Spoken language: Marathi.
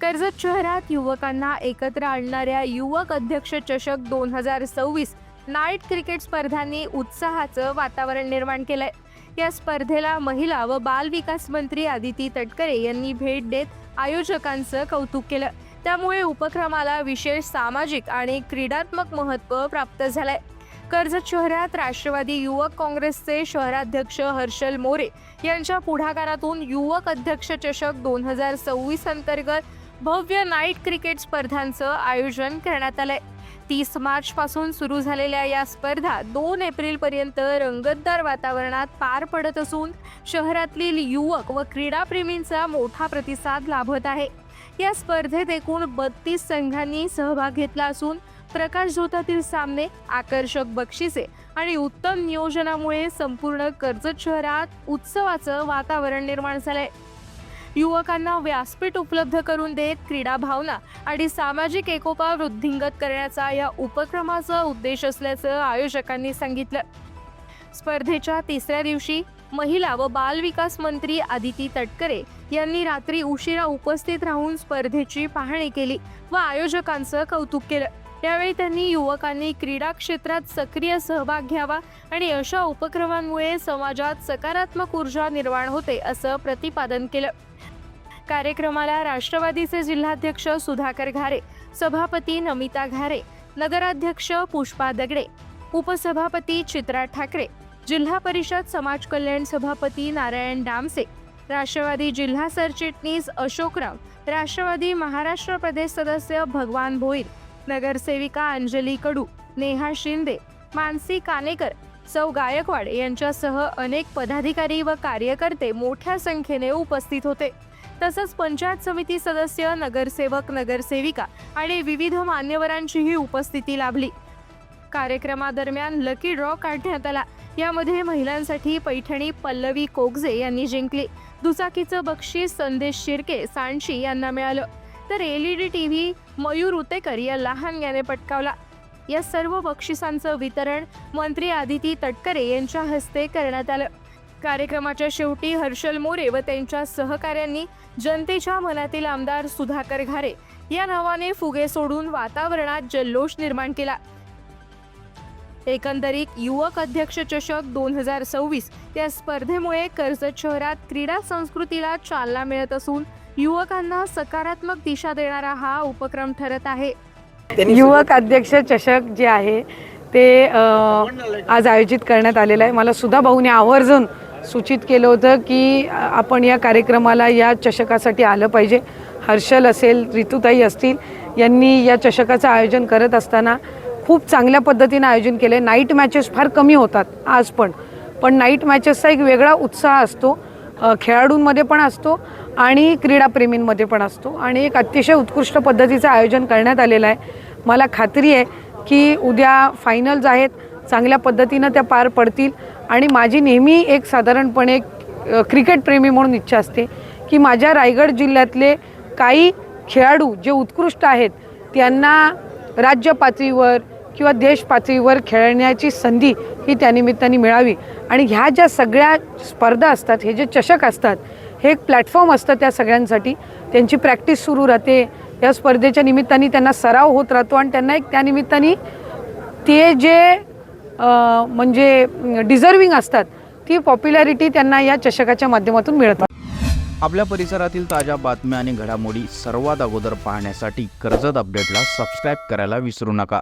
कर्जत शहरात युवकांना एकत्र आणणाऱ्या युवक अध्यक्ष चषक 2026 नाईट क्रिकेट स्पर्धांनी उत्साहाचं वातावरण निर्माण केलंय। या स्पर्धेला महिला व बाल विकास मंत्री आदिती तटकरे यांनी भेट देत आयोजकांचं कौतुक केलं। त्यामुळे उपक्रमाला विशेष सामाजिक आणि क्रीडात्मक महत्त्व प्राप्त झालंय। कर्जत शहरात राष्ट्रवादी युवक काँग्रेसचे शहराध्यक्ष हर्षल मोरे यांच्या पुढाकारातून युवक अध्यक्ष चषक 2026 अंतर्गत भव्य नाईट क्रिकेट स्पर्धांचं आयोजन करण्यात आलंय। 30 मार्च पासून सुरू झालेल्या या स्पर्धा 2 एप्रिल पर्यंत रंगतदार वातावरणात पार पडत असून शहरातील युवक व क्रीडाप्रेमींचा मोठा प्रतिसाद लाभत आहे। या स्पर्धेत एकूण 32 संघांनी सहभाग घेतला असून प्रकाश झोतातील सामने, आकर्षक बक्षिसे आणि उत्तम नियोजनामुळे संपूर्ण कर्जत शहरात उत्सवाचं वातावरण निर्माण झालंय। युवकांना व्यासपीठ उपलब्ध करून देत क्रीडा भावना आणि सामाजिक एकोपा वृद्धिंगत करण्याचा या उपक्रमाचा उद्देश असल्याचं आयोजकांनी सांगितलं। स्पर्धेच्या तिसऱ्या दिवशी महिला व बाल विकास मंत्री आदिती तटकरे यांनी रात्री उशिरा उपस्थित राहून स्पर्धेची पाहणी केली व आयोजकांचं कौतुक केलं। यावेळी त्यांनी युवकांनी क्रीडा क्षेत्रात सक्रिय सहभाग घ्यावा आणि अशा उपक्रमांमुळे समाजात सकारात्मक ऊर्जा निर्माण होते असं प्रतिपादन केलं। कार्यक्रमाला राष्ट्रवादीचे जिल्हाध्यक्ष सुधाकर घारे, सभापती नमिता घारे, नगराध्यक्ष पुष्पा दगडे, उपसभापती चित्रा ठाकरे, जिल्हा परिषद समाज कल्याण सभापती नारायण डामसे, राष्ट्रवादी जिल्हा सरचिटणीस अशोकराव, राष्ट्रवादी महाराष्ट्र प्रदेश सदस्य भगवान भोईर, नगरसेविका अंजली कडू, नेहा शिंदे, मानसी कानेकर, सौ गायकवाड यांच्यासह अनेक पदाधिकारी व कार्यकर्ते मोठ्या संख्येने उपस्थित होते। तसंच पंचायत समिती सदस्य, नगरसेवक, नगरसेविका आणि विविध मान्यवरांचीही उपस्थिती लाभली। कार्यक्रमादरम्यान लकी ड्रॉ काढण्यात आला। यामध्ये महिलांसाठी पैठणी पल्लवी कोगजे यांनी जिंकली। दुचाकीचं बक्षीस संदेश शिर्के सांडशी यांना मिळालं, तर LED टीव्ही मयूर उतेकर या लहान याने पटकावला। या सर्व बक्षिसांचं वितरण मंत्री आदिती तटकरे यांच्या हस्ते करण्यात आलं। कार्यक्रमाच्या शेवटी हर्षल मोरे व त्यांच्या सहकाऱ्यांनी जनतेच्या मनातील आमदार सुधाकर घारे या नावाने फुगे सोडून वातावरणात जल्लोष निर्माण केला। एकंदरीत युवक अध्यक्ष चषक 2026 या स्पर्धेमुळे कर्जत शहरात क्रीडा संस्कृतीला चालना मिळत असून युवकांना सकारात्मक दिशा देणारा हा उपक्रम ठरत आहे। युवक अध्यक्ष चषक जे आहे ते आज आयोजित करण्यात आलेलं आहे। मला सुधा भाऊने आवर्जून सूचित केलं होतं की आपण या कार्यक्रमाला, या चषकासाठी आलं पाहिजे। हर्षल असेल, ऋतुताई असतील यांनी या चषकाचं आयोजन करत असताना खूप चांगल्या पद्धतीने आयोजन केले। नाईट मॅचेस फार कमी होतात आज पण नाईट मॅचेसचा एक वेगळा उत्साह असतो, खेळाडूंमध्ये पण असतो आणि क्रीडाप्रेमींमध्ये पण असतो आणि एक अतिशय उत्कृष्ट पद्धतीचं आयोजन करण्यात आलेलं आहे। मला खात्री आहे की उद्या फायनल्स आहेत, चांगल्या पद्धतीनं त्या पार पडतील आणि माझी नेहमी एक साधारणपणे क्रिकेटप्रेमी म्हणून इच्छा असते की माझ्या रायगड जिल्ह्यातले काही खेळाडू जे उत्कृष्ट आहेत त्यांना राज्य पातळीवर किंवा देश पातळीवर खेळण्याची संधी ही त्यानिमित्ताने मिळावी आणि ह्या ज्या सगळ्या स्पर्धा असतात, हे जे चषक असतात, हे एक प्लॅटफॉर्म असतं त्या सगळ्यांसाठी। त्यांची प्रॅक्टिस सुरू राहते, या स्पर्धेच्या निमित्ताने त्यांना सराव होत राहतो आणि त्यांना एक त्यानिमित्ताने ते जे म्हणजे डिझर्विंग असतात ती पॉप्युलॅरिटी त्यांना या चषकाच्या माध्यमातून मिळतात। आपल्या परिसरातील ताज्या बातम्या आणि घडामोडी सर्वात अगोदर पाहण्यासाठी कर्जत अपडेटला सबस्क्राईब करायला विसरू नका।